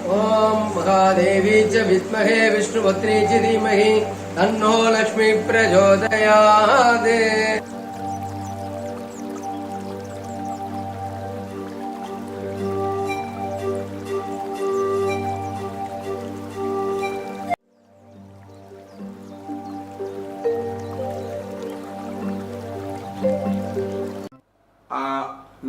ओम महादेवी च विद्महे विष्णुपत्नी च धीमहि तन्नो लक्ष्मी प्रचोदयात्.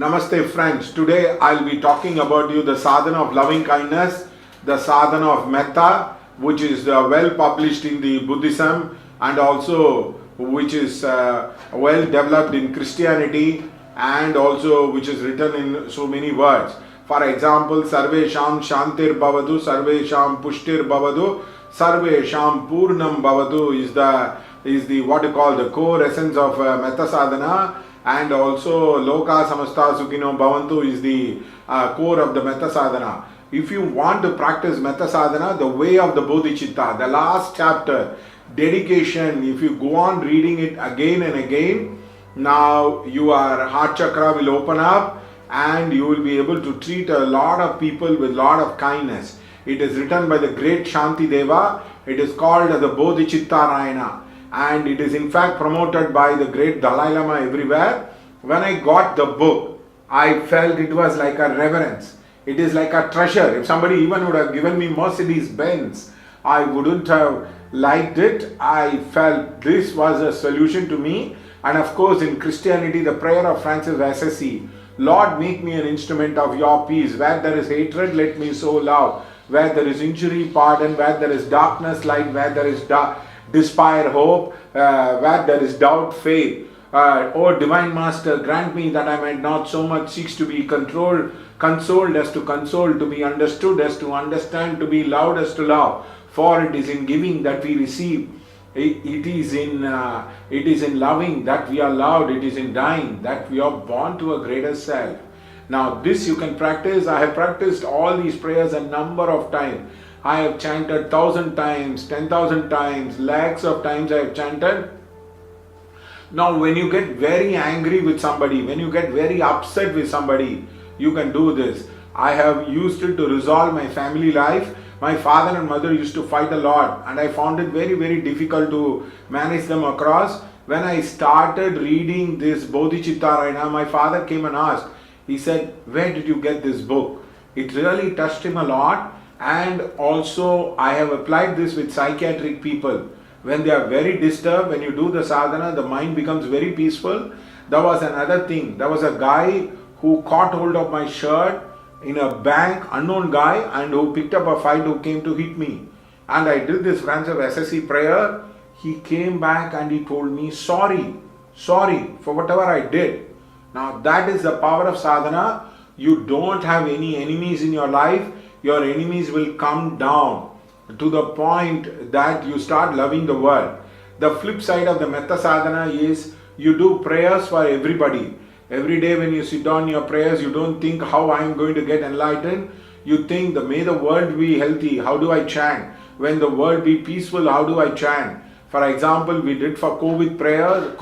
Namaste friends, today I'll be talking about you the Sadhana of Lovingkindness, the Sadhana of Metta, which is well published in the Buddhism and also which is well developed in Christianity and also which is written in so many words. For example, Sarvesham Shantir Bhavadu, Sarvesham Pushtir Bhavadu, Sarvesham Purnam Bhavadu is the what you call the core essence of Metta Sadhana. And also Loka Samasta Sukhino Bhavantu is the core of the Metta Sadhana. If you want to practice Metta Sadhana, the way of the Bodhicitta, the last chapter, dedication, if you go on reading it again and again, now your heart chakra will open up and you will be able to treat a lot of people with a lot of kindness. It is written by the great Shanti Deva. It is called the Bodhicitta Rayana. And it is in fact promoted by the great Dalai Lama everywhere. When I got the book, I felt it was like a reverence. It is like a treasure. If somebody even would have given me Mercedes Benz, I wouldn't have liked it. I felt this was a solution to me. And of course in Christianity, the prayer of Francis Assisi, Lord, make me an instrument of your peace. Where there is hatred, let me sow love. Where there is injury, pardon. Where there is darkness, light. Where there is despair, hope, where there is doubt, faith. O Divine Master, grant me that I might not so much seek to be consoled as to console, to be understood as to understand, to be loved as to love. For it is in giving that we receive. It is in loving that we are loved. It is in dying that we are born to a greater self. Now this you can practice. I have practiced all these prayers a number of times. I have chanted 1,000 times, 10,000 times, lakhs of times I have chanted. Now when you get very angry with somebody, when you get very upset with somebody, you can do this. I have used it to resolve my family life. My father and mother used to fight a lot and I found it very, very difficult to manage them across. When I started reading this Bodhicitta Rayana, my father came and asked, he said, where did you get this book? It really touched him a lot. And also I have applied this with psychiatric people. When they are very disturbed, when you do the sadhana, the mind becomes very peaceful. There was another thing. There was a guy who caught hold of my shirt in a bank, unknown guy, and who picked up a fight, who came to hit me. And I did this Francis Assisi prayer. He came back and he told me, sorry for whatever I did. Now that is the power of sadhana. You don't have any enemies in your life. Your enemies will come down to the point that you start loving the world. The flip side of the Metta Sadhana is you do prayers for everybody. Every day when you sit down your prayers, you don't think how I am going to get enlightened. You think that may the world be healthy, how do I chant? When the world be peaceful, how do I chant? For example, we did for COVID prayer,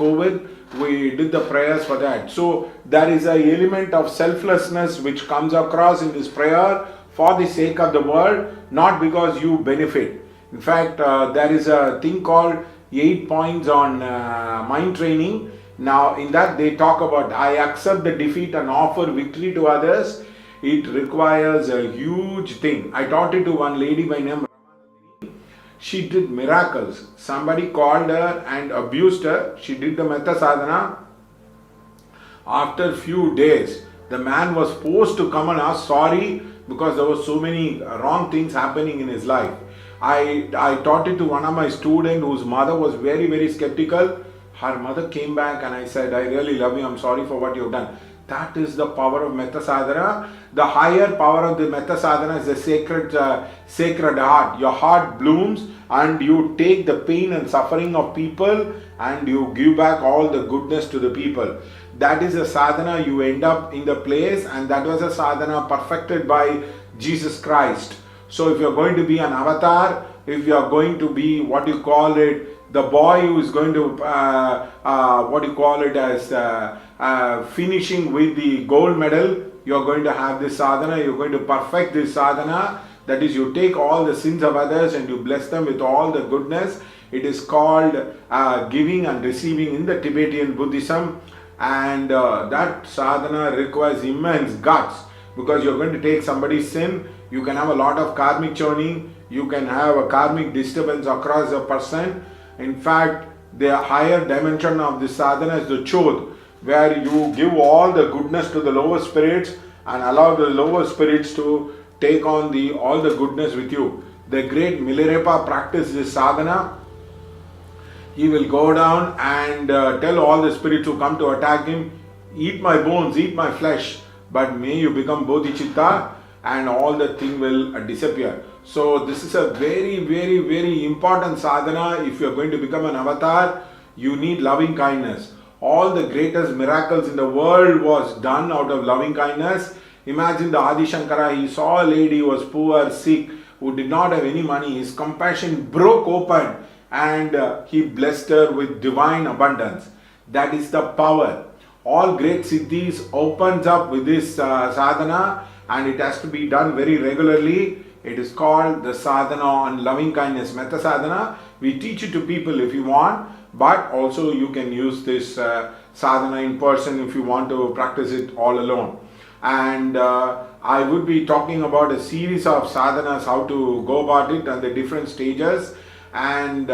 we did the prayers for that. So there is an element of selflessness which comes across in this prayer for the sake of the world, not because you benefit. In fact, there is a thing called 8 points on mind training. Now in that they talk about I accept the defeat and offer victory to others. It requires a huge thing. I taught it to one lady by name. She did miracles. Somebody called her and abused her. She did the Metta Sadhana. After few days, the man was forced to come and ask sorry because there were so many wrong things happening in his life. I taught it to one of my students whose mother was very, very skeptical. Her mother came back and I said, I really love you. I'm sorry for what you've done. That is the power of Metta Sadhana. The higher power of the Metta Sadhana is the sacred heart. Your heart blooms and you take the pain and suffering of people and you give back all the goodness to the people. That is a sadhana, you end up in the place, and that was a sadhana perfected by Jesus Christ. So if you are going to be an avatar, if you are going to be what you call it, the boy who is going to finishing with the gold medal, you are going to have this sadhana, you are going to perfect this sadhana. that is, you take all the sins of others and you bless them with all the goodness. It is called giving and receiving in the Tibetan Buddhism, and that sadhana requires immense guts, because you're going to take somebody's sin. You can have a lot of karmic churning, you can have a karmic disturbance across a person. In fact, the higher dimension of this sadhana is the chodh, where you give all the goodness to the lower spirits and allow the lower spirits to take on all the goodness with you. The great Milarepa practiced this sadhana. He will go down and tell all the spirits who come to attack him, eat my bones, eat my flesh, but may you become bodhicitta, and all the thing will disappear. So this is a very, very, very important sadhana. If you are going to become an avatar, you need loving kindness. All the greatest miracles in the world was done out of loving kindness. Imagine the Adi Shankara, he saw a lady who was poor, sick, who did not have any money. His compassion broke open and he blessed her with divine abundance. That is the power. All great siddhis opens up with this sadhana, and it has to be done very regularly. It is called the Sadhana on Loving Kindness, Metta Sadhana. We teach it to people if you want, but also you can use this sadhana in person if you want to practice it all alone. And I would be talking about a series of sadhanas, how to go about it and the different stages. And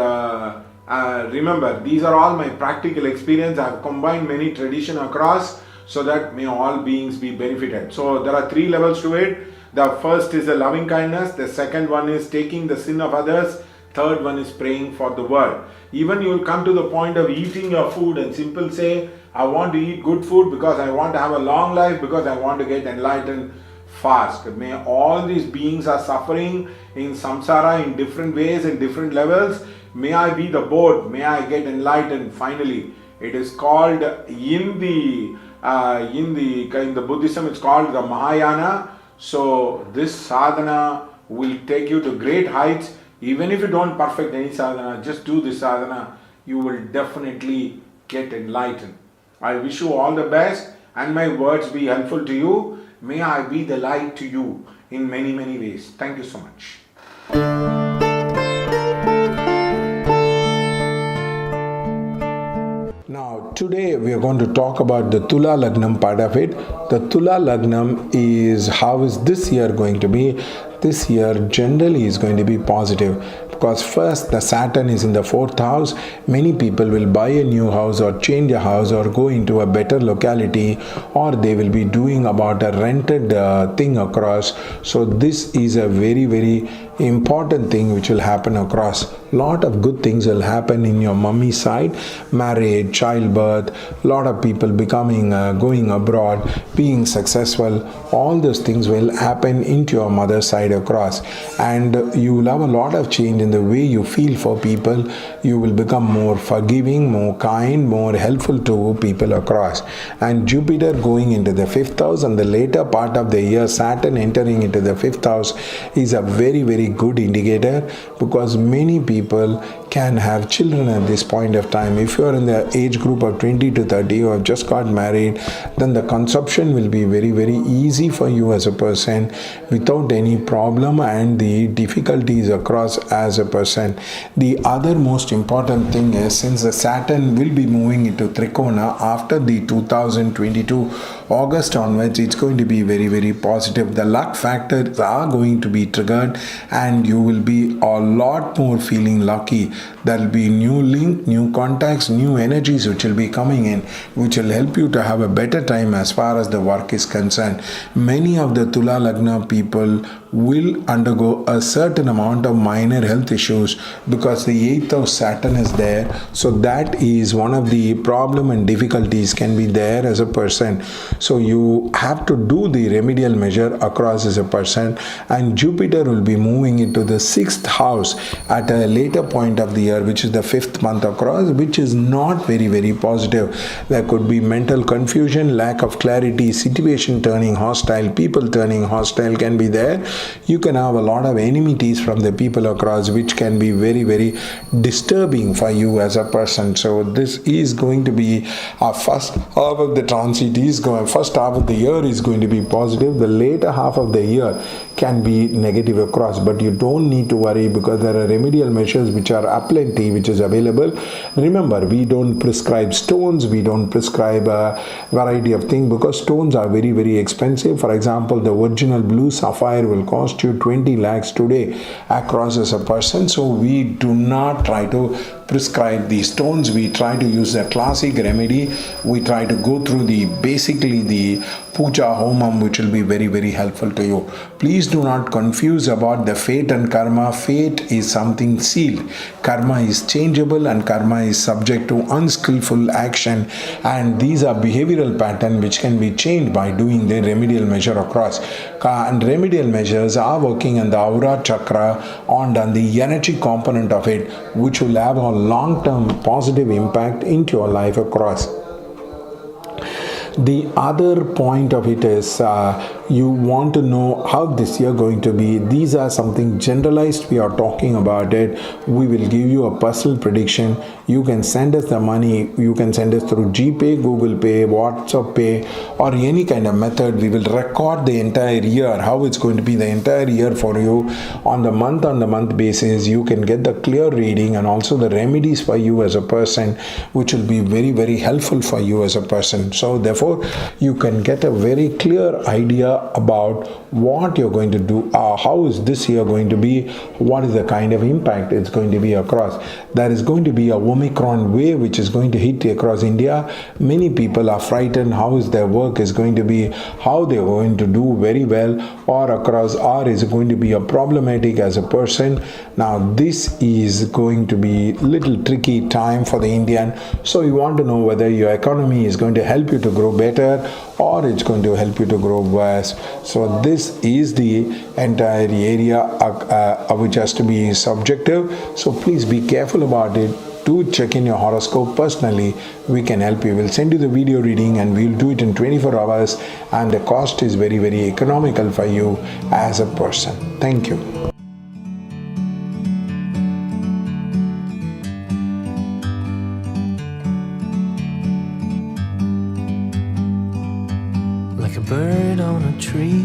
remember, these are all my practical experience. I have combined many tradition across so that may all beings be benefited. So there are 3 levels to it. The first is the loving kindness. The second one is taking the sin of others. Third one is praying for the world. Even you will come to the point of eating your food and simple say, I want to eat good food because I want to have a long life, because I want to get enlightened fast. May all these beings are suffering in samsara in different ways and different levels. May I be the boat. May I get enlightened finally. It is called in the Buddhism, it's called the Mahayana. So this sadhana will take you to great heights. Even if you don't perfect any sadhana, just do this sadhana, you will definitely get enlightened. I wish you all the best, and my words be helpful to you. May I be the light to you in many, many ways. Thank you so much. Now, today we are going to talk about the Tula Lagnam part of it. The Tula Lagnam is how is this year going to be. This year generally is going to be positive, because first the Saturn is in the 4th house. Many people will buy a new house or change a house or go into a better locality, or they will be doing about a rented thing across. So this is a very, very important thing which will happen across. Lot of good things will happen in your mummy side, marriage, childbirth, lot of people becoming going abroad, being successful. All those things will happen into your mother's side across, and you will have a lot of change in the way you feel for people. You will become more forgiving, more kind, more helpful to people across. And Jupiter going into the 5th house, and the later part of the year Saturn entering into the 5th house is a very, very good indicator, because many people can have children at this point of time. If you are in the age group of 20 to 30 or have just got married, then the conception will be very, very easy for you as a person without any problem and the difficulties across as a person. The other most important thing is, since the Saturn will be moving into Trikona after the 2022 August onwards, it's going to be very, very positive. The luck factors are going to be triggered and you will be a lot more feeling lucky. There will be new link, new contacts, new energies which will be coming in, which will help you to have a better time as far as the work is concerned. Many of the Tula Lagna people will undergo a certain amount of minor health issues because the 8th of Saturn is there. So that is one of the problem and difficulties can be there as a person. So you have to do the remedial measure across as a person. And Jupiter will be moving into the 6th house at a later point of the year, which is the 5th month across, which is not very, very positive. There could be mental confusion, lack of clarity, situation turning hostile, people turning hostile can be there. You can have a lot of enmities from the people across, which can be very, very disturbing for you as a person. So this is going to be our first half of the transit is going, first half of the year is going to be positive. The later half of the year can be negative across, but you don't need to worry because there are remedial measures which are aplenty, which is available. Remember, we don't prescribe stones, we don't prescribe a variety of things because stones are very, very expensive. For example, the original blue sapphire will cost you 20 lakhs today across as a person. So we do not try to prescribe these stones. We try to use a classic remedy. We try to go through basically the puja homam, which will be very, very helpful to you. Please do not confuse about the fate and karma. Fate is something sealed. Karma is changeable and karma is subject to unskillful action, and these are behavioral patterns which can be changed by doing the remedial measure across. And remedial measures are working on the aura chakra on the energy component of it, which will have a long-term positive impact into your life across. The other point of it is you want to know how this year going to be. These are something generalized. We are talking about it. We will give you a personal prediction. You can send us the money. You can send us through GPay, Google Pay, WhatsApp Pay, or any kind of method. We will record the entire year, how it's going to be the entire year for you on the month basis. You can get the clear reading and also the remedies for you as a person, which will be very, very helpful for you as a person. So therefore, you can get a very clear idea about what you're going to do, how is this year going to be, what is the kind of impact it's going to be across. There is going to be a Omicron wave which is going to hit across India. Many people are frightened how is their work is going to be, how they're going to do very well or across, or is going to be a problematic as a person. Now this is going to be little tricky time for the Indian. So you want to know whether your economy is going to help you to grow better or it's going to help you to grow worse. So this is the entire area which has to be subjective. So please be careful about it. Do check in your horoscope personally. We can help you. We'll send you the video reading and we'll do it in 24 hours, and the cost is very, very economical for you as a person. Thank you. Like a bird on a tree.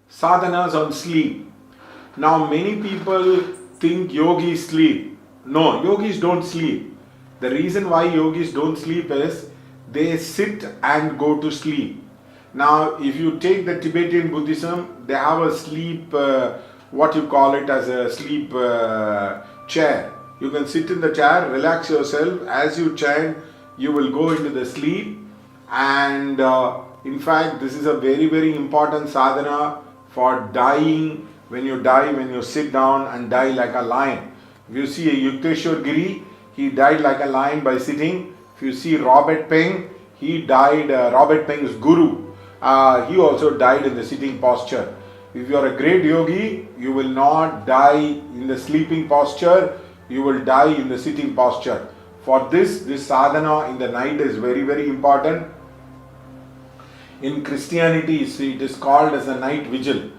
Sadhanas on sleep. Now many people think yogis sleep. No, yogis don't sleep. The reason why yogis don't sleep is they sit and go to sleep. Now if you take the Tibetan Buddhism, they have a sleep, what you call it as a sleep chair. You can sit in the chair, relax yourself. As you chant, you will go into the sleep. And in fact, this is a very, very important sadhana for dying. When you die, when you sit down and die like a lion. If you see a Yukteswar Giri, he died like a lion by sitting. If you see Robert Peng, he died, Robert Peng's guru, he also died in the sitting posture. If you are a great yogi, you will not die in the sleeping posture, you will die in the sitting posture. For this sadhana in the night is very, very important. In Christianity, it is called as a night vigil.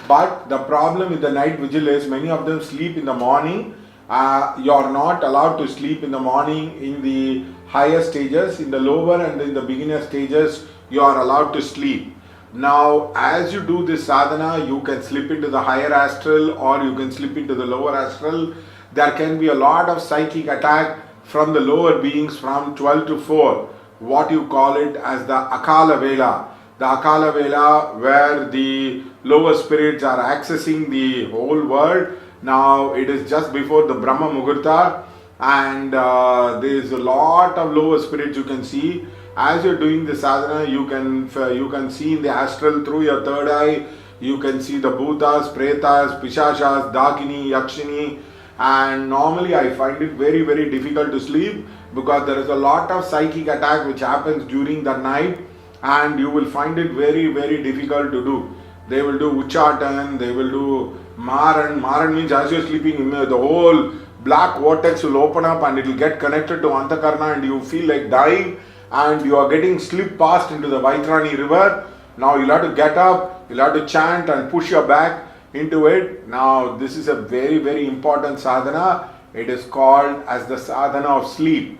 But the problem with the night vigil is many of them sleep in the morning. You are not allowed to sleep in the morning in the higher stages. In the lower and in the beginner stages, you are allowed to sleep. Now, as you do this sadhana, you can slip into the higher astral or you can slip into the lower astral. There can be a lot of psychic attack from the lower beings from 12 to 4. What you call it as the Akala Vela. The Akala Vela, where the lower spirits are accessing the whole world. Now it is just before the Brahma Muhurta, and there is a lot of lower spirits you can see. As you're doing the sadhana, you can see in the astral through your third eye. You can see the Bhutas, Pretas, Pishashas, Dakini, Yakshini, and normally I find it very, very difficult to sleep because there is a lot of psychic attack which happens during the night, and you will find it very, very difficult to do. They will do Uchatan, they will do Maran. Maran means as you are sleeping, the whole black vortex will open up and it will get connected to Antakarna and you feel like dying and you are getting slipped past into the Vaitrani river. Now you'll have to get up, you'll have to chant and push your back into it. Now this is a very, very important sadhana. It is called as the Sadhana of Sleep.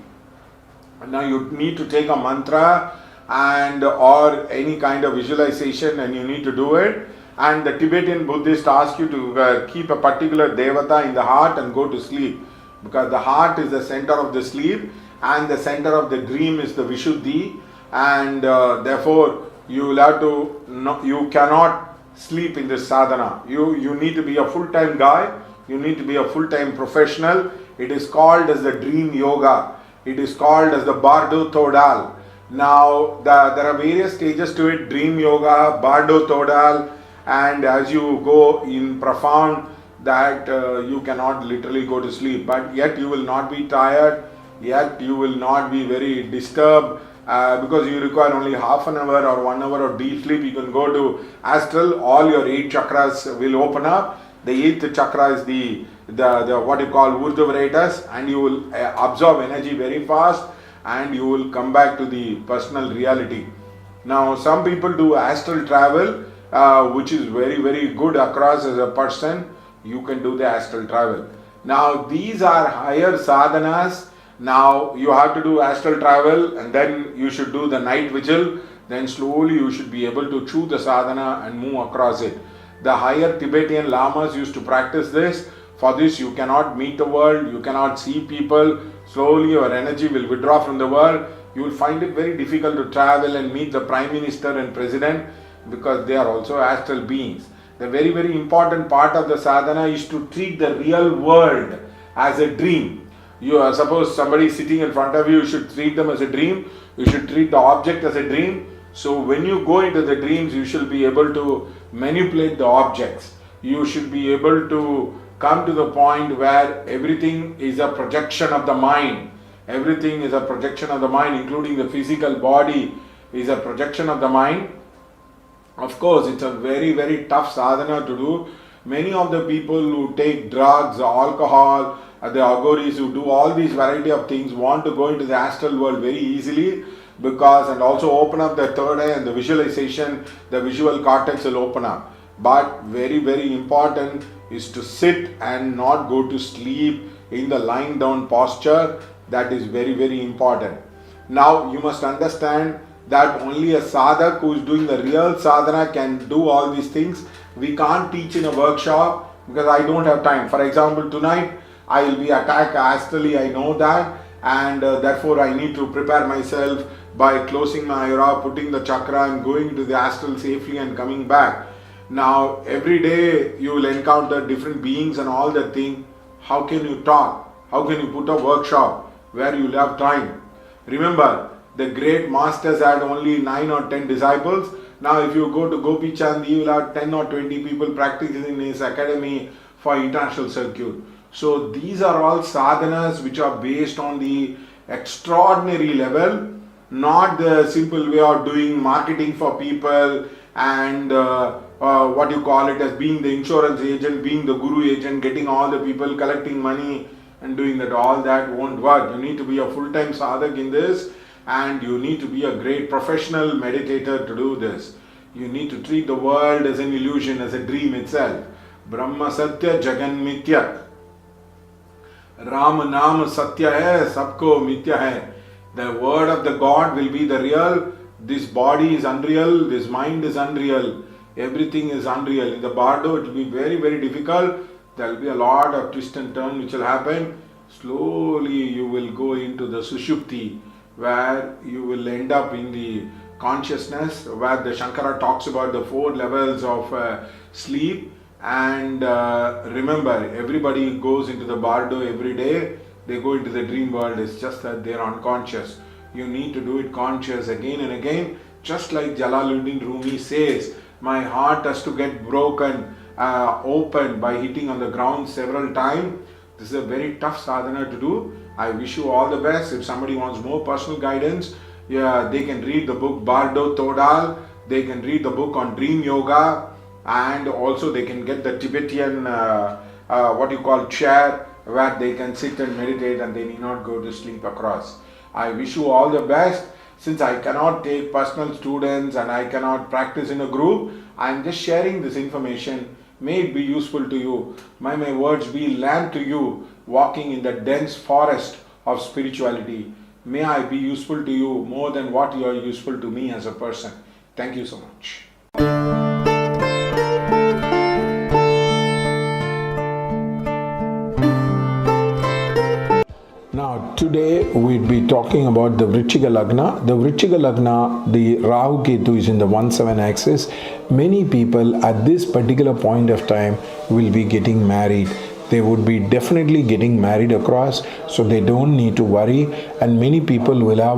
Now you need to take a mantra and or any kind of visualization, and you need to do it. And the Tibetan Buddhist ask you to keep a particular devata in the heart and go to sleep, because the heart is the center of the sleep and the center of the dream is the Vishuddhi, and therefore you will have to you cannot sleep in this sadhana. You need to be a full-time guy, you need to be a full-time professional. It is called as the dream yoga, it is called as the bardo todal. Now there are various stages to it: dream yoga, bardo todal, and as you go in profound, that you cannot literally go to sleep, but yet you will not be tired, yet you will not be very disturbed, because you require only half an hour or 1 hour of deep sleep. You can go to astral, all your 8 chakras will open up. The 8th chakra is the what you call Urdhva, and you will absorb energy very fast and you will come back to the personal reality. Now some people do astral travel, which is very, very good across as a person. You can do the astral travel. Now these are higher sadhanas. Now you have to do astral travel, and then you should do the night vigil. Then slowly you should be able to chew the sadhana and move across it. The higher Tibetan lamas used to practice this. For this you cannot meet the world, you cannot see people. Slowly your energy will withdraw from the world. You will find it very difficult to travel and meet the Prime Minister and President, because they are also astral beings. The very, very important part of the sadhana is to treat the real world as a dream. You suppose somebody is sitting in front of you, you should treat them as a dream. You should treat the object as a dream. So when you go into the dreams, you should be able to manipulate the objects. You should be able to come to the point where everything is a projection of the mind. Everything is a projection of the mind, including the physical body is a projection of the mind. Of course, it's a very, very tough sadhana to do. Many of the people who take drugs, alcohol, the agoris who do all these variety of things want to go into the astral world very easily, because and also open up the third eye and the visualization, the visual cortex will open up. But very, very important is to sit and not go to sleep in the lying down posture. That is very, very important. Now you must understand that only a sadhak who is doing the real sadhana can do all these things. We can't teach in a workshop because I don't have time. For example, tonight I will be attacked astrally, I know that, and therefore I need to prepare myself by closing my aura, putting the chakra and going into the astral safely and coming back. Now every day you will encounter different beings and all that thing. How can you talk? How can you put a workshop where you will have time? Remember, the great masters had only 9 or 10 disciples. Now if you go to Gopi Chand, you will have 10 or 20 people practicing in his academy for international circuit. So these are all sadhanas which are based on the extraordinary level, not the simple way of doing marketing for people and what you call it as being the insurance agent, being the guru agent, getting all the people, collecting money and doing that. All that won't work. You need to be a full-time sadhak in this, and you need to be a great professional meditator to do this. You need to treat the world as an illusion, as a dream itself. Brahma Satya Jagan Mithya. Ram Naam Satya hai, Sabko Mithya hai. The word of the God will be the real. This body is unreal, this mind is unreal, everything is unreal. In the bardo it will be very, very difficult. There will be a lot of twist and turn which will happen. Slowly you will go into the Sushupti, where you will end up in the consciousness, where the Shankara talks about the 4 levels of sleep. And remember, everybody goes into the bardo every day. They go into the dream world. It's just that they are unconscious. You need to do it conscious again and again. Just like Jalaluddin Rumi says, my heart has to get broken open by hitting on the ground several times. This is a very tough sadhana to do. I wish you all the best. If somebody wants more personal guidance, they can read the book Bardo Todal. They can read the book on Dream Yoga, and also they can get the Tibetan chair where they can sit and meditate and they need not go to sleep across. I wish you all the best. Since I cannot take personal students and I cannot practice in a group, I am just sharing this information. May it be useful to you. May my words be lamp to you walking in the dense forest of spirituality. May I be useful to you more than what you are useful to me as a person. Thank you so much. Now, today we'll be talking about the Vrichika Lagna. The Vrichika Lagna, the Rahu Ketu is in the 1-7 axis. Many people at this particular point of time will be getting married. They would be definitely getting married across, so they don't need to worry. And many people will have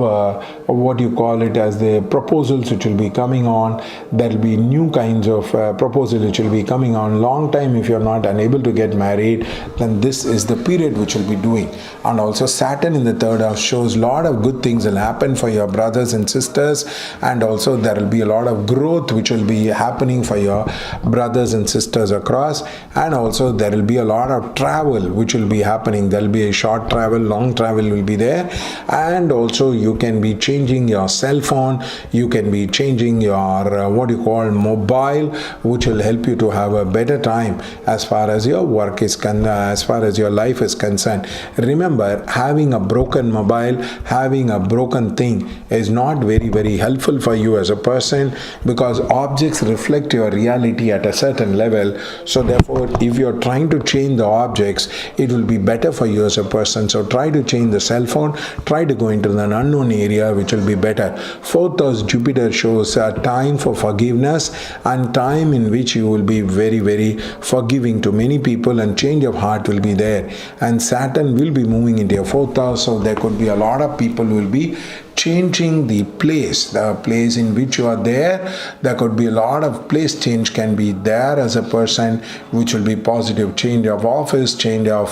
what you call it as the proposals which will be coming on. There will be new kinds of proposals which will be coming on. Long time if you're not unable to get married, then this is the period which will be doing. And also Saturn in the third house shows a lot of good things will happen for your brothers and sisters, and also there will be a lot of growth which will be happening for your brothers and sisters across. And also there will be a lot of travel which will be happening. There will be a short travel, long travel will be there. And also you can be changing your cell phone, you can be changing your what you call mobile, which will help you to have a better time as far as your work is as far as your life is concerned. Remember, having a broken mobile, having a broken thing is not very helpful for you as a person, because objects reflect your reality at a certain level. So therefore, if you're trying to change the objects, it will be better for you as a person. So try to change the cell phone, try to go into an unknown area, which will be better. Fourth house Jupiter shows a time for forgiveness and time in which you will be very forgiving to many people, and change of heart will be there. And Saturn will be moving into your fourth house, so there could be a lot of people who will be changing the place in which you are there. There could be a lot of place change can be there as a person, which will be positive. Change of office, change of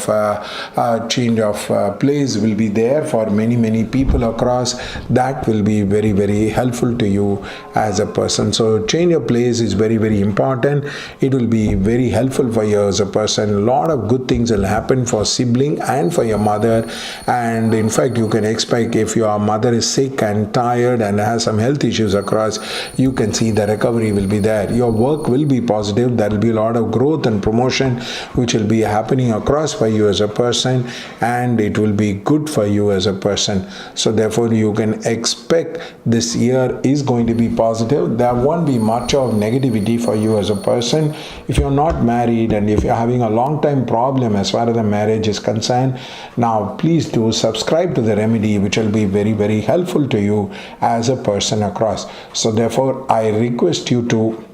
place will be there for many people across. That will be very helpful to you as a person. So change of place is very important. It will be very helpful for you as a person. A lot of good things will happen for sibling and for your mother. And in fact, you can expect, if your mother is sick and tired and has some health issues across, you can see the recovery will be there. Your work will be positive. There will be a lot of growth and promotion which will be happening across for you as a person, and it will be good for you as a person. So therefore, you can expect this year is going to be positive. There won't be much of negativity for you as a person. If you're not married and if you're having a long time problem as far as the marriage is concerned, now please do subscribe to the remedy, which will be very helpful to you as a person across. So therefore, I request you to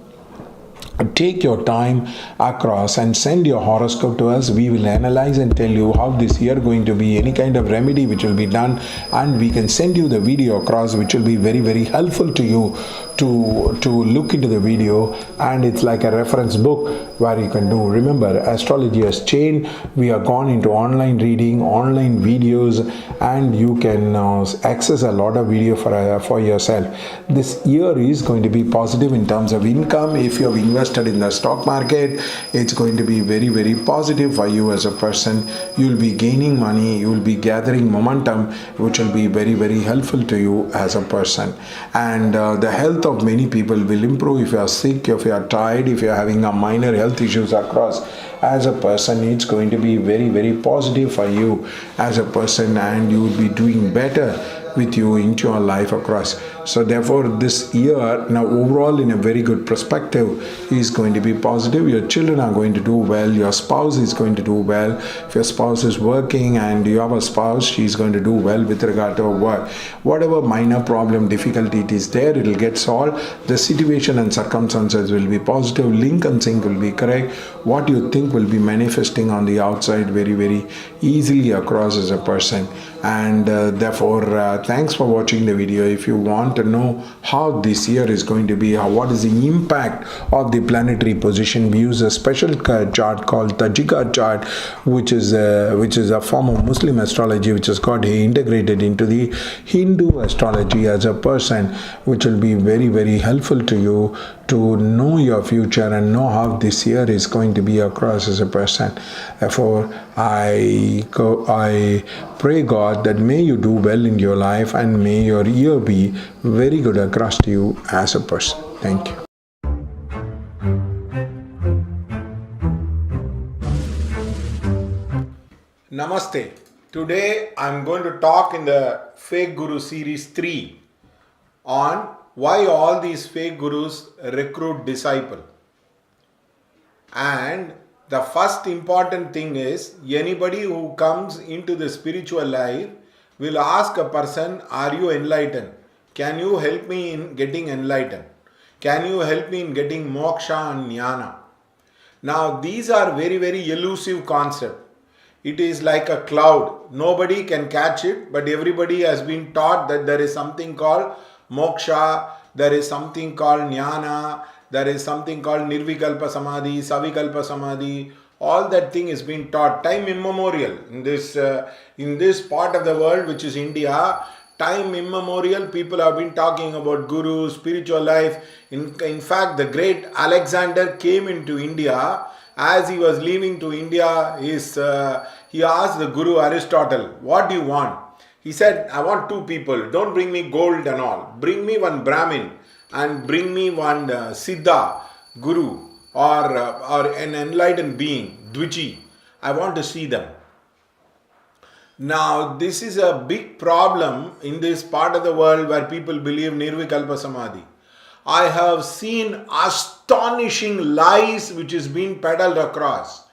take your time across and send your horoscope to us. We will analyze and tell you how this year going to be, any kind of remedy which will be done, and we can send you the video across, which will be very helpful to you to look into the video. And it's like a reference book where you can do. Remember, astrology has changed. We have gone into online reading, online videos, and you can access a lot of video for yourself. This year is going to be positive in terms of income. If you have invested in the stock market, it's going to be very positive for you as a person. You will be gaining money, you will be gathering momentum, which will be very helpful to you as a person. And the health of many people will improve. If you are sick, if you are tired, if you are having a minor health issues across, as a person, it's going to be very positive for you as a person, and you will be doing better with you into your life across. So therefore, this year, now overall in a very good perspective, is going to be positive. Your children are going to do well. Your spouse is going to do well. If your spouse is working and you have a spouse, she's going to do well with regard to her work. Whatever minor problem, difficulty it is there, it will get solved. The situation and circumstances will be positive. Link and sync will be correct. What you think will be manifesting on the outside very easily across as a person. And therefore, thanks for watching the video. If you want to know how this year is going to be, what is the impact of the planetary position, we use a special chart called Tajika chart, which is a form of Muslim astrology, which has got integrated into the Hindu astrology as a person, which will be very helpful to you to know your future and know how this year is going to be across as a person. Therefore, I pray God that may you do well in your life, and may your year be very good across to you as a person. Thank you. Namaste. Today I am going to talk in the Fake Guru Series 3 on why all these fake gurus recruit disciples. And the first important thing is, anybody who comes into the spiritual life will ask a person, are you enlightened? Can you help me in getting enlightened? Can you help me in getting moksha and jnana? Now these are very, very elusive concepts. It is like a cloud. Nobody can catch it, but everybody has been taught that there is something called moksha, there is something called jnana, there is something called nirvikalpa samadhi, savikalpa samadhi. All that thing is being taught time immemorial in this part of the world, which is India. Time immemorial, people have been talking about guru, spiritual life. In fact, the great Alexander came into India. As he was leaving to India, he asked the Guru Aristotle, what do you want? He said, I want two people. Don't bring me gold and all. Bring me one Brahmin and bring me one Siddha Guru or an enlightened being, Dviji. I want to see them. Now, this is a big problem in this part of the world where people believe Nirvikalpa Samadhi. I have seen astonishing lies which is being peddled across.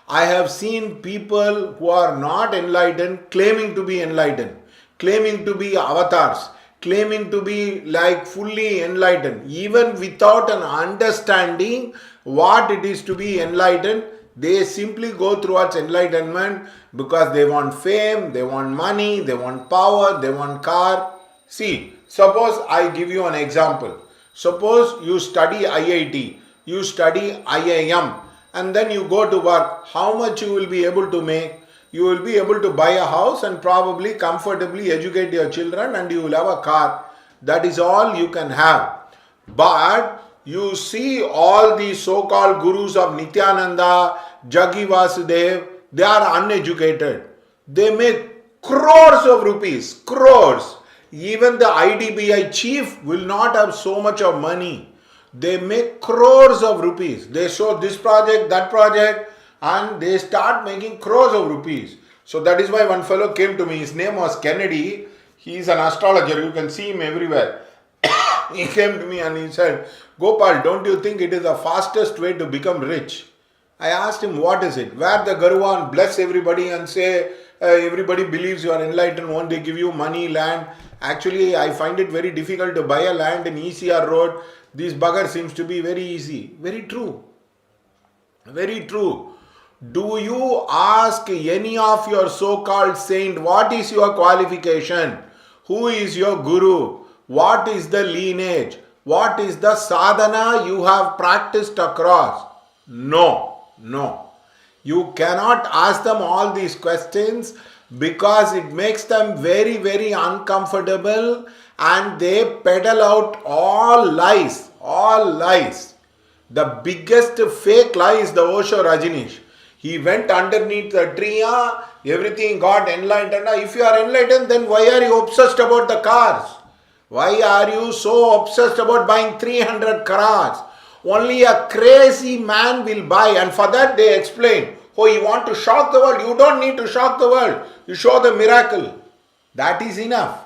I have seen people who are not enlightened claiming to be enlightened, claiming to be avatars, claiming to be like fully enlightened. Even without an understanding what it is to be enlightened, they simply go towards enlightenment because they want fame, they want money, they want power, they want car. See, suppose I give you an example. Suppose you study IIT, you study IIM, and then you go to work. How much you will be able to make? You will be able to buy a house and probably comfortably educate your children, and you will have a car. That is all you can have. But you see all these so-called gurus of Nityananda, Jaggi Vasudev, they are uneducated. They make crores of rupees, crores. Even the IDBI chief will not have so much of money. They make crores of rupees. They show this project, that project, and they start making crores of rupees. So that is why one fellow came to me. His name was Kennedy. He is an astrologer. You can see him everywhere. He came to me and he said, Gopal, don't you think it is the fastest way to become rich? I asked him, what is it? Wear the Garuva and bless everybody and say, everybody believes you are enlightened, won't they give you money, land? Actually, I find it very difficult to buy a land in ECR road. This bugger seems to be very easy. Very true. Very true. Do you ask any of your so-called saint, what is your qualification? Who is your guru? What is the lineage? What is the sadhana you have practiced across? No. You cannot ask them all these questions because it makes them very, very uncomfortable and they peddle out all lies. All lies. The biggest fake lie is the Osho Rajneesh. He went underneath the tree, everything got enlightened. If you are enlightened, then why are you obsessed about the cars? Why are you so obsessed about buying 300 cars? Only a crazy man will buy, and for that they explain, oh, you want to shock the world? You don't need to shock the world. You show the miracle. That is enough.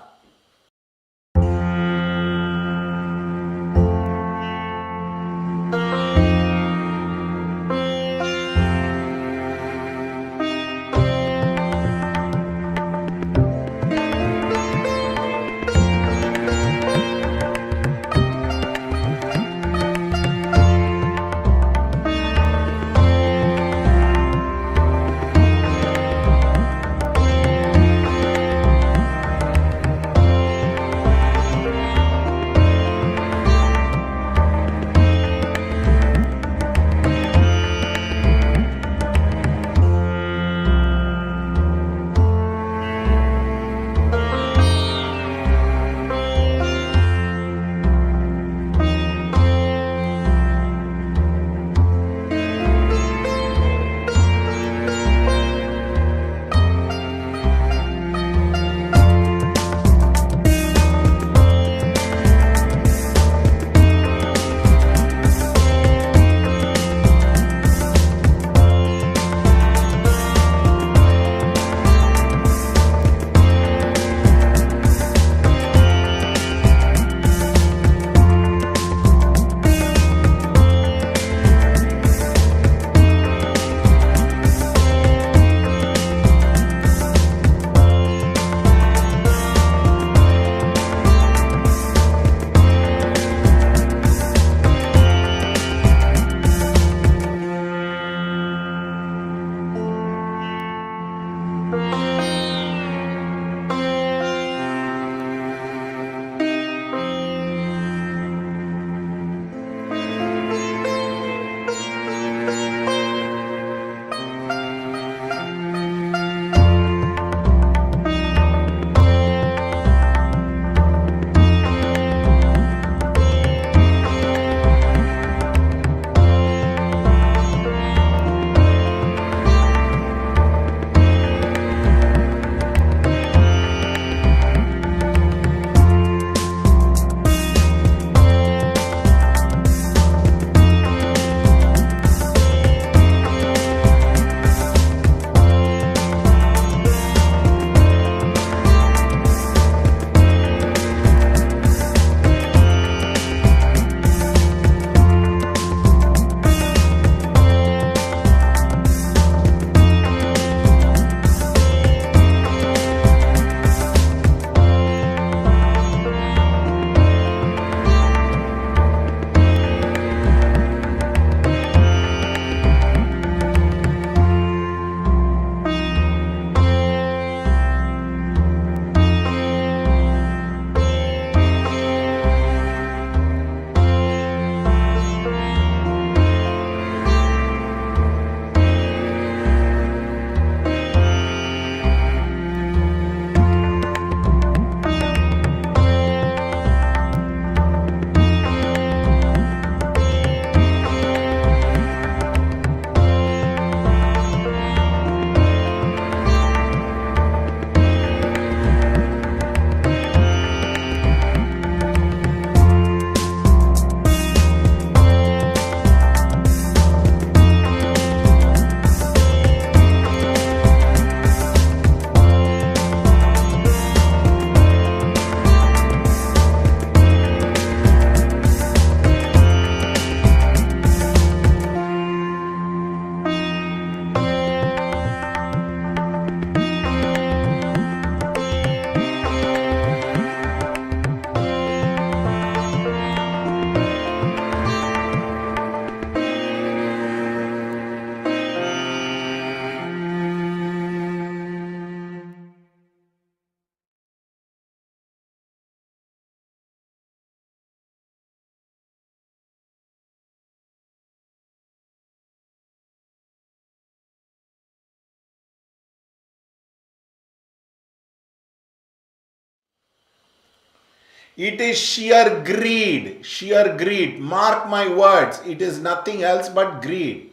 It is sheer greed. Sheer greed. Mark my words. It is nothing else but greed.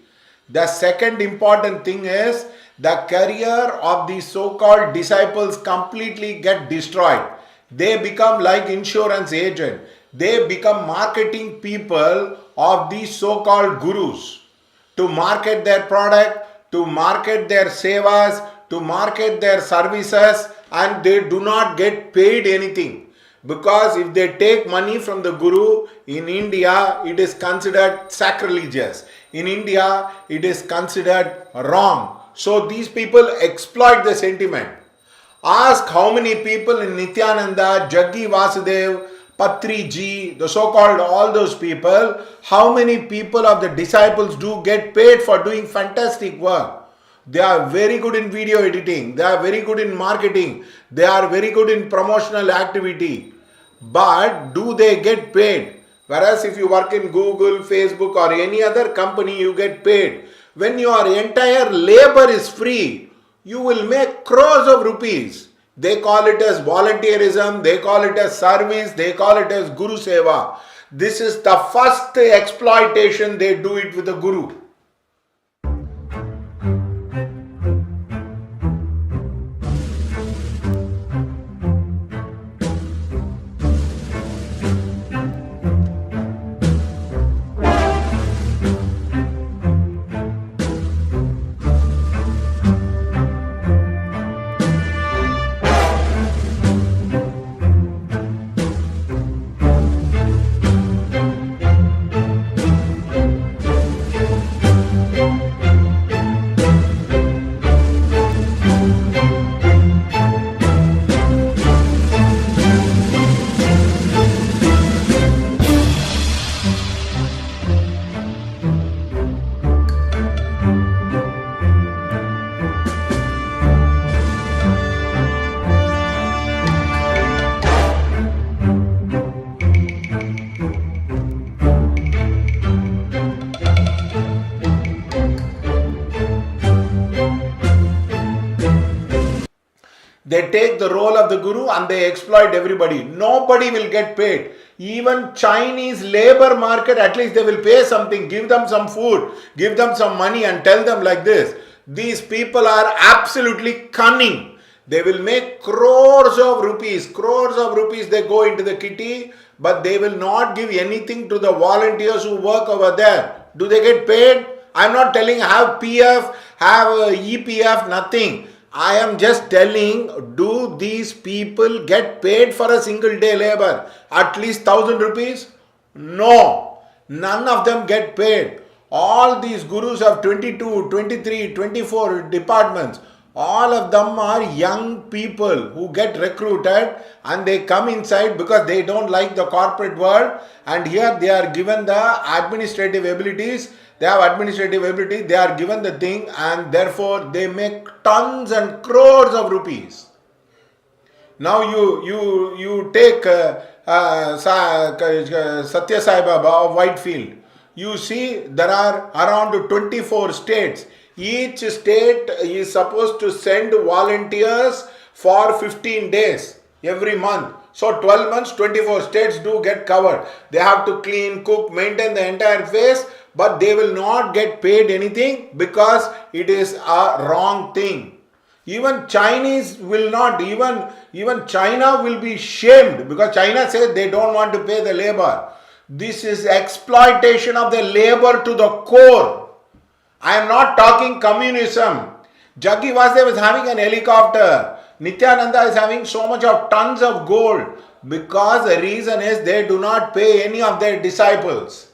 The second important thing is the career of these so-called disciples completely get destroyed. They become like insurance agent. They become marketing people of these so-called gurus to market their product, to market their sevas, to market their services, and they do not get paid anything. Because if they take money from the guru, in India it is considered sacrilegious. In India it is considered wrong. So these people exploit the sentiment. Ask how many people in Nityananda, Jaggi Vasudev, Part-3, the so-called all those people, how many people of the disciples do get paid for doing fantastic work. They are very good in video editing. They are very good in marketing. They are very good in promotional activity. But do they get paid? Whereas if you work in Google, Facebook or any other company, you get paid. When your entire labor is free, you will make crores of rupees. They call it as volunteerism, they call it as service, they call it as Guru Seva. This is the first exploitation they do it with the Guru. They take the role of the guru and they exploit everybody. Nobody will get paid. Even Chinese labor market, at least they will pay something, give them some food, give them some money and tell them like this. These people are absolutely cunning. They will make crores of rupees they go into the kitty, but they will not give anything to the volunteers who work over there. Do they get paid? I am not telling have PF, have EPF, nothing. I am just telling, do these people get paid for a single day labor? At least 1,000 rupees? No. None of them get paid. All these gurus have 22, 23, 24 departments. All of them are young people who get recruited and they come inside because they don't like the corporate world, and here they are given the administrative abilities. They have administrative ability, they are given the thing, and therefore they make tons and crores of rupees. Now you take Satya Sai Baba of Whitefield. You see there are around 24 states. Each state is supposed to send volunteers for 15 days every month. So 12 months, 24 states do get covered. They have to clean, cook, maintain the entire place, but they will not get paid anything because it is a wrong thing. Even Chinese will not, even China will be shamed because China says they don't want to pay the labor. This is exploitation of the labor to the core. I am not talking communism. Jaggi Vasudev is having an helicopter. Nityananda is having so much of tons of gold because the reason is they do not pay any of their disciples.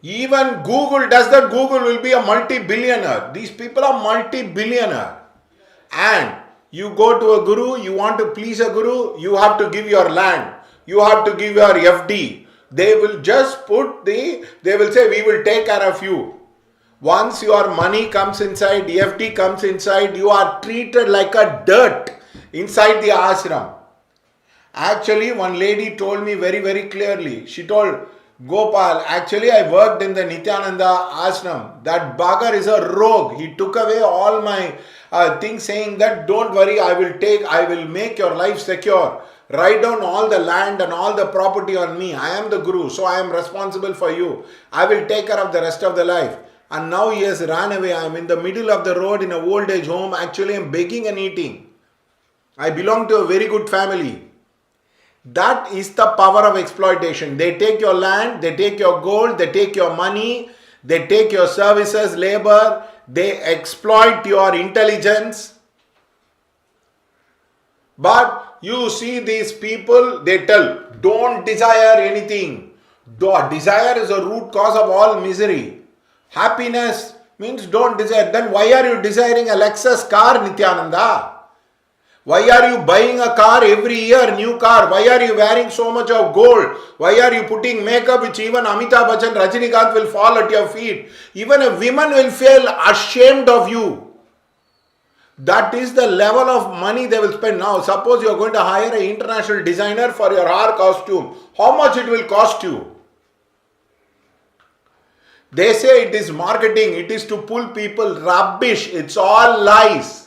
Even Google does that. Google will be a multi-billionaire. These people are multi-billionaire. And you go to a guru, you want to please a guru, you have to give your land. You have to give your FD. They will just they will say, we will take care of you. Once your money comes inside, FD comes inside, you are treated like a dirt inside the ashram. Actually, one lady told me very, very clearly. She told, Gopal, actually I worked in the Nityananda ashram. That Bagar is a rogue. He took away all my thing saying that don't worry, I will make your life secure. Write down all the land and all the property on me. I am the Guru, so I am responsible for you. I will take care of the rest of the life. And now he has ran away. I am in the middle of the road in an old age home. Actually, I am begging and eating. I belong to a very good family. That is the power of exploitation. They take your land, they take your gold, they take your money, they take your services, labor, they exploit your intelligence. But you see these people, they tell, don't desire anything. Desire is a root cause of all misery. Happiness means don't desire. Then why are you desiring a Lexus car, Nityananda? Why are you buying a car every year, new car? Why are you wearing so much of gold? Why are you putting makeup which even Amitabh Bachchan, Rajinikanth will fall at your feet? Even a woman will feel ashamed of you. That is the level of money they will spend. Now, suppose you are going to hire an international designer for your hair costume. How much it will cost you? They say it is marketing. It is to pull people. Rubbish. It's all lies.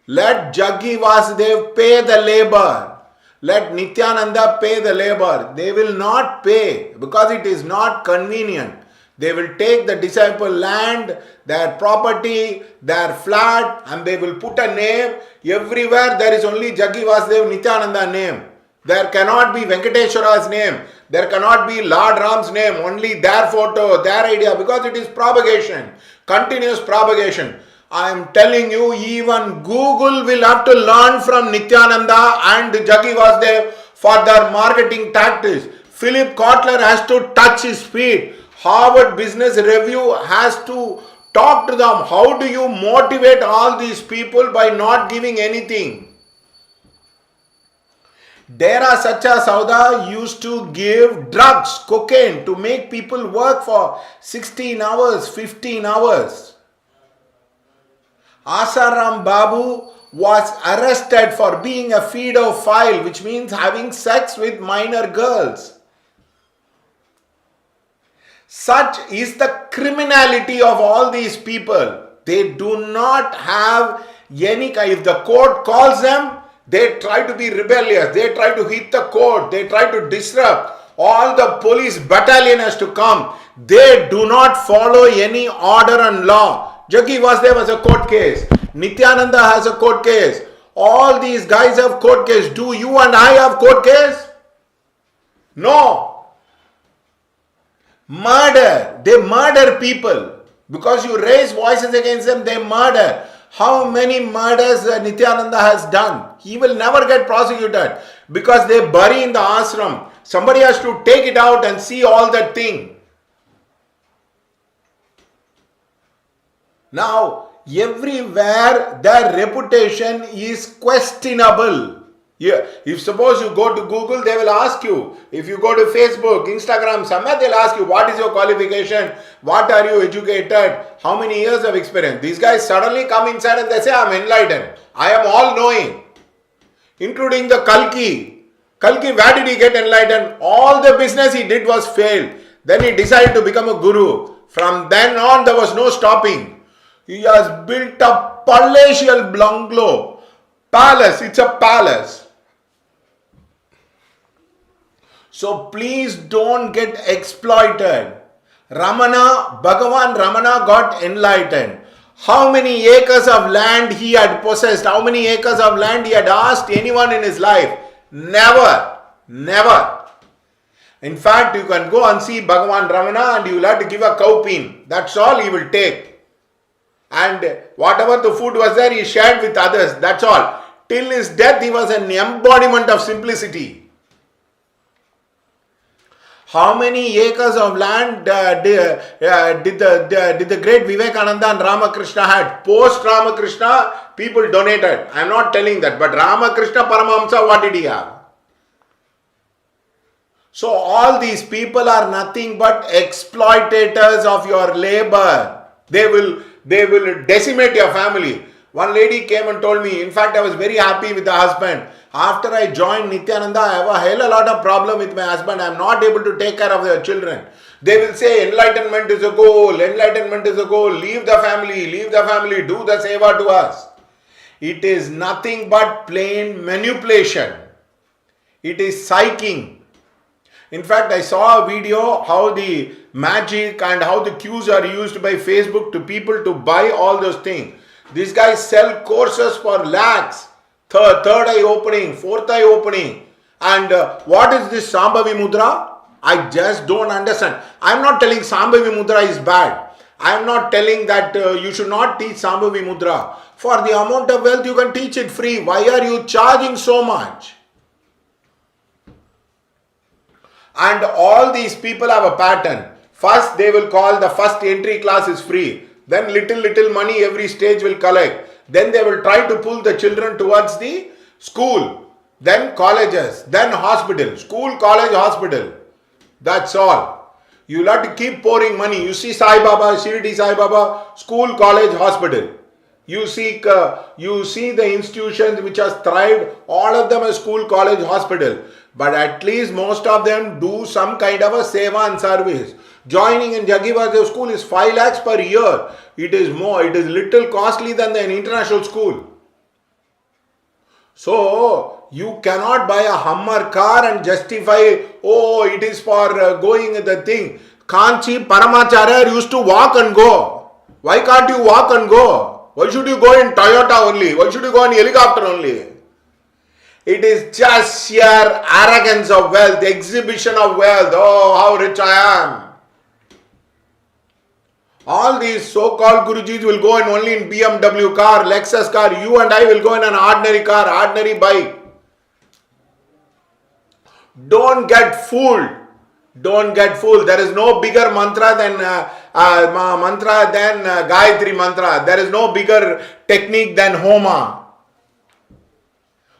Let Jaggi Vasudev pay the labor. Let Nityananda pay the labor. They will not pay because it is not convenient. They will take the disciple land, their property, their flat, and they will put a name. Everywhere there is only Jaggi Vasudev Nityananda name. There cannot be Venkateshwara's name. There cannot be Lord Ram's name. Only their photo, their idea, because it is propagation. Continuous propagation. I am telling you, even Google will have to learn from Nityananda and Jaggi Vasudev for their marketing tactics. Philip Kotler has to touch his feet. Harvard Business Review has to talk to them. How do you motivate all these people by not giving anything? Dera Sacha Sauda used to give drugs, cocaine, to make people work for 16 hours, 15 hours. Asaram Babu was arrested for being a pedophile, which means having sex with minor girls. Such is the criminality of all these people. They do not have any kind. If the court calls them, they try to be rebellious. They try to hit the court. They try to disrupt. All the police battalion has to come. They do not follow any order and law. Jaggi Vasudev has a court case. Nityananda has a court case. All these guys have court case. Do you and I have court case? No. Murder. They murder people. Because you raise voices against them, they murder. How many murders Nityananda has done? He will never get prosecuted because they bury in the ashram. Somebody has to take it out and see all that thing. Now, everywhere their reputation is questionable. Yeah. If suppose you go to Google, they will ask you. If you go to Facebook, Instagram, somewhere they'll ask you, what is your qualification? What are you educated? How many years of experience? These guys suddenly come inside and they say, I am enlightened. I am all knowing. Including the Kalki. Kalki, where did he get enlightened? All the business he did was failed. Then he decided to become a guru. From then on, there was no stopping. He has built a palatial bungalow. Palace, it's a palace. So please don't get exploited. Bhagavan Ramana got enlightened. How many acres of land he had possessed? How many acres of land he had asked anyone in his life? Never. Never. In fact, you can go and see Bhagavan Ramana and you will have to give a cow pin. That's all he will take. And whatever the food was there, he shared with others. That's all. Till his death, he was an embodiment of simplicity. How many acres of land did the great Vivekananda and Ramakrishna had? Post Ramakrishna, people donated. I am not telling that. But Ramakrishna Paramahamsa, what did he have? So all these people are nothing but exploitators of your labor. They will decimate your family. One lady came and told me, in fact, I was very happy with the husband. After I joined Nityananda, I have a hell of a lot of problem with my husband. I am not able to take care of their children. They will say enlightenment is a goal, enlightenment is a goal, leave the family, do the seva to us. It is nothing but plain manipulation. It is psyching. In fact, I saw a video how the magic and how the cues are used by Facebook to people to buy all those things. These guys sell courses for lakhs. Third eye opening, fourth eye opening. And what is this Sambhavi Mudra? I just don't understand. I am not telling Sambhavi Mudra is bad. I am not telling that you should not teach Sambhavi Mudra. For the amount of wealth you can teach it free. Why are you charging so much? And all these people have a pattern. First they will call the first entry class is free. Then little money every stage will collect. Then they will try to pull the children towards the school. Then colleges. Then hospital. School, college, hospital. That's all. You will have to keep pouring money. You see Sai Baba, Shirdi Sai Baba, school, college, hospital. You see the institutions which has thrived, all of them are school, college, hospital. But at least most of them do some kind of a seva and service. Joining in Jagivadev school is 5 lakhs per year. It is little costly than the international school. So, you cannot buy a Hummer car and justify, it is for going the thing. Kanchi Paramacharya used to walk and go. Why can't you walk and go? Why should you go in Toyota only? Why should you go in helicopter only? It is just sheer arrogance of wealth, exhibition of wealth. Oh, how rich I am. All these so-called Gurujis will go in only in BMW car, Lexus car. You and I will go in an ordinary car, ordinary bike. Don't get fooled. Don't get fooled. There is no bigger mantra than Gayatri mantra. There is no bigger technique than Homa.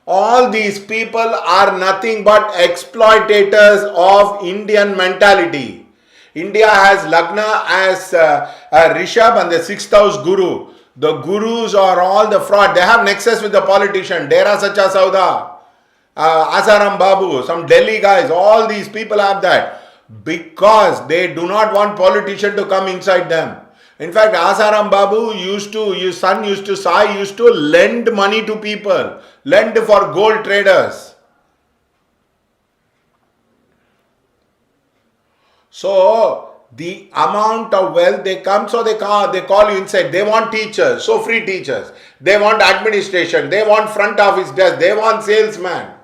All these people are nothing but exploitators of Indian mentality. India has Lagna as Rishabh and the 6th house Guru. The Gurus are all the fraud. They have nexus with the politician. Dera Sacha Sauda, Asaram Babu, some Delhi guys. All these people have that. Because they do not want politician to come inside them. In fact, Asaram Babu his son Sai used to lend money to people. Lend for gold traders. So, the amount of wealth they come, so they call you inside. They want teachers, so free teachers. They want administration. They want front office desk. They want salesman.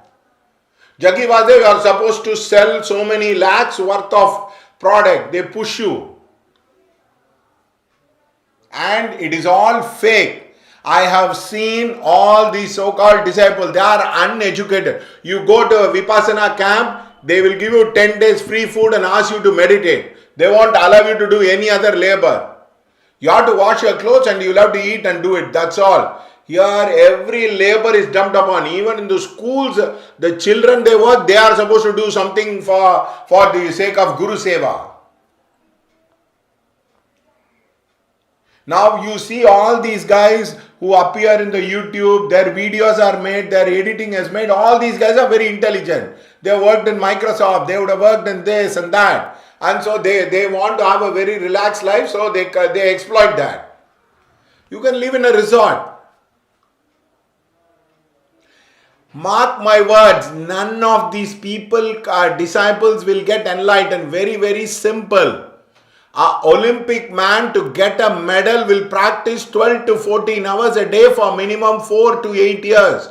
Jaggi Vadev, you are supposed to sell so many lakhs worth of product. They push you. And it is all fake. I have seen all these so-called disciples. They are uneducated. You go to a Vipassana camp, they will give you 10 days free food and ask you to meditate. They won't allow you to do any other labor. You have to wash your clothes and you will have to eat and do it. That's all. Here every labor is dumped upon. Even in the schools, the children they work, they are supposed to do something for the sake of Guru Seva. Now you see all these guys who appear in the YouTube, their videos are made, their editing is made. All these guys are very intelligent. They worked in Microsoft, they would have worked in this and that. And so they want to have a very relaxed life, so they exploit that. You can live in a resort. Mark my words, none of these people, disciples will get enlightened. Very, very simple. An Olympic man to get a medal will practice 12 to 14 hours a day for minimum 4 to 8 years.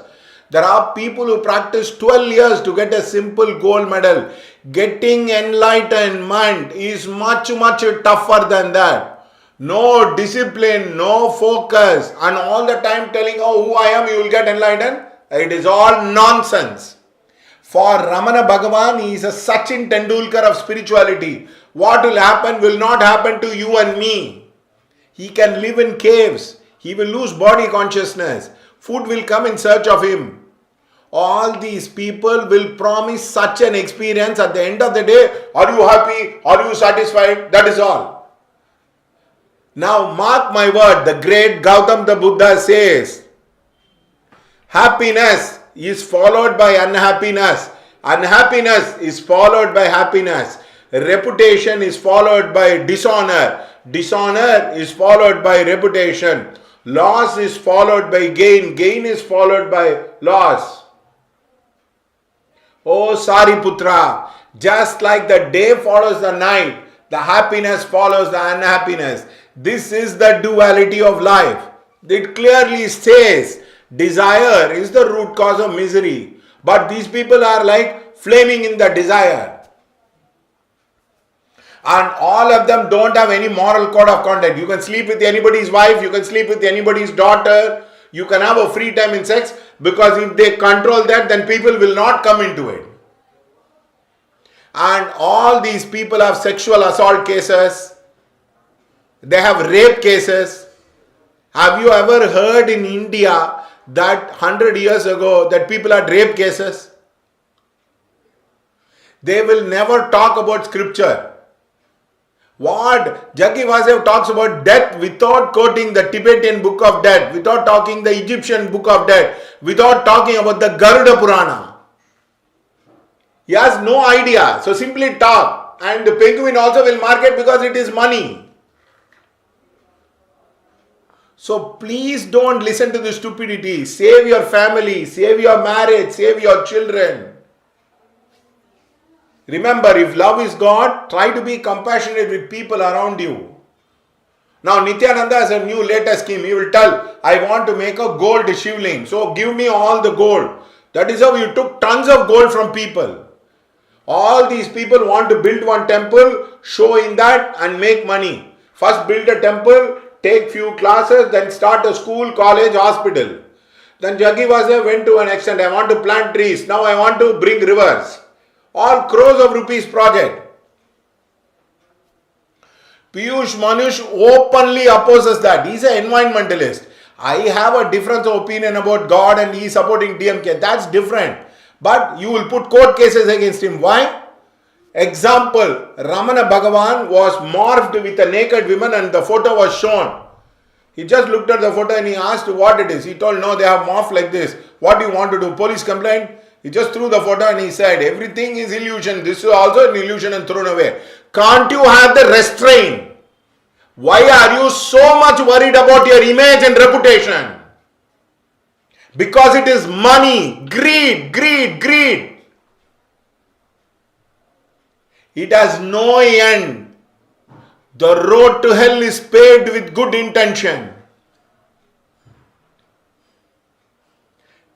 There are people who practice 12 years to get a simple gold medal. Getting enlightenment is much, much tougher than that. No discipline, no focus, and all the time telling, who I am, you will get enlightened. It is all nonsense. For Ramana Bhagavan, he is a Sachin Tendulkar of spirituality. What will happen will not happen to you and me. He can live in caves. He will lose body consciousness. Food will come in search of him. All these people will promise such an experience. At the end of the day, are you happy? Are you satisfied? That is all. Now mark my word, the great Gautam the Buddha says, happiness is followed by unhappiness. Unhappiness is followed by happiness. Reputation is followed by dishonor. Dishonor is followed by reputation. Loss is followed by gain. Gain is followed by loss. Oh Sariputra, just like the day follows the night, the happiness follows the unhappiness. This is the duality of life. It clearly says desire is the root cause of misery. But these people are like flaming in the desire. And all of them don't have any moral code of conduct. You can sleep with anybody's wife, you can sleep with anybody's daughter, you can have a free time in sex, because if they control that, then people will not come into it. And all these people have sexual assault cases, they have rape cases. Have you ever heard in India that 100 years ago that people had rape cases? They will never talk about scripture. What Jaggi Vasev talks about death without quoting the Tibetan book of death, without talking the Egyptian book of death, without talking about the Garuda Purana. He has no idea. So simply talk. And the penguin also will market because it is money. So please don't listen to the stupidity. Save your family, save your marriage, save your children. Remember, if love is God, try to be compassionate with people around you. Now Nityananda has a new latest scheme. He will tell, I want to make a gold shivling. So give me all the gold. That is how you took tons of gold from people. All these people want to build one temple, show in that and make money. First build a temple, take few classes, then start a school, college, hospital. Then Jaggi Vasev went to an extent, I want to plant trees, now I want to bring rivers. All crores of rupees project. Piyush Manush openly opposes that. He is an environmentalist. I have a difference of opinion about God and he is supporting DMK. That's different. But you will put court cases against him. Why? Example, Ramana Bhagavan was morphed with a naked woman and the photo was shown. He just looked at the photo and he asked what it is. He told, no, they have morphed like this. What do you want to do? Police complaint? He just threw the photo and he said, everything is illusion. This is also an illusion and thrown away. Can't you have the restraint? Why are you so much worried about your image and reputation? Because it is money, greed, greed, greed. It has no end. The road to hell is paved with good intention.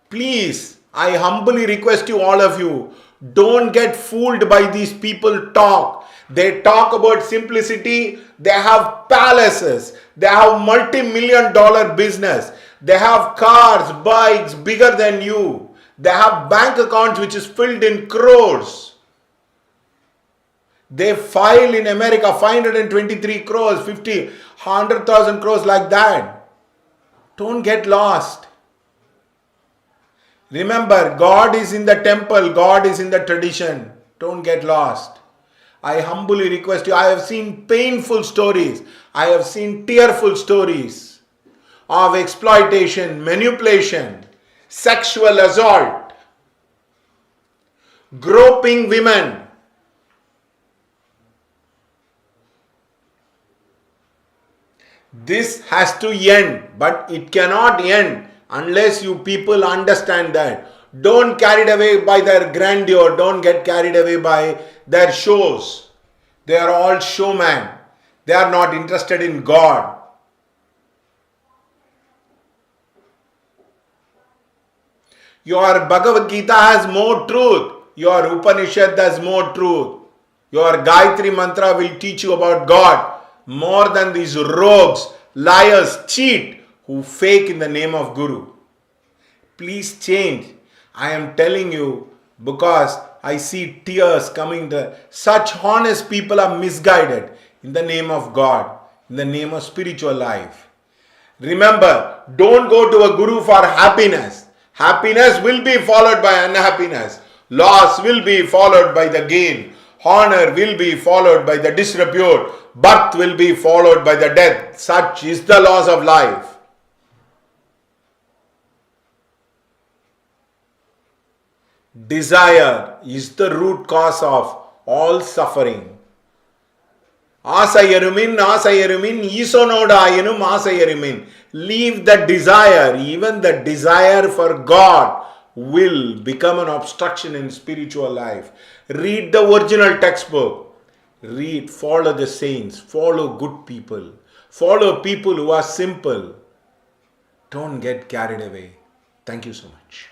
Please, I humbly request you, all of you, don't get fooled by these people talk. They talk about simplicity. They have palaces. They have multi-million-dollar business. They have cars, bikes bigger than you. They have bank accounts which is filled in crores. They file in America 523 crores, 50, 100,000 crores like that. Don't get lost. Remember, God is in the temple, God is in the tradition. Don't get lost. I humbly request you. I have seen painful stories. I have seen tearful stories of exploitation, manipulation, sexual assault, groping women. This has to end, but it cannot end unless you people understand that. Don't carried away by their grandeur. Don't get carried away by their shows. They are all showmen. They are not interested in God. Your Bhagavad Gita has more truth. Your Upanishad has more truth. Your Gayatri Mantra will teach you about God more than these rogues, liars, cheat who fake in the name of Guru. Please change. I am telling you because I see tears coming. Such honest people are misguided in the name of God, in the name of spiritual life. Remember, don't go to a guru for happiness. Happiness will be followed by unhappiness. Loss will be followed by the gain. Honor will be followed by the disrepute. Birth will be followed by the death. Such is the laws of life. Desire is the root cause of all suffering. ஆசையருமின் ஈசனோடாயினும் ஆசையருமின். Leave the desire, even the desire for God will become an obstruction in spiritual life. Read the original textbook. Read, follow the saints, follow good people, follow people who are simple. Don't get carried away. Thank you so much.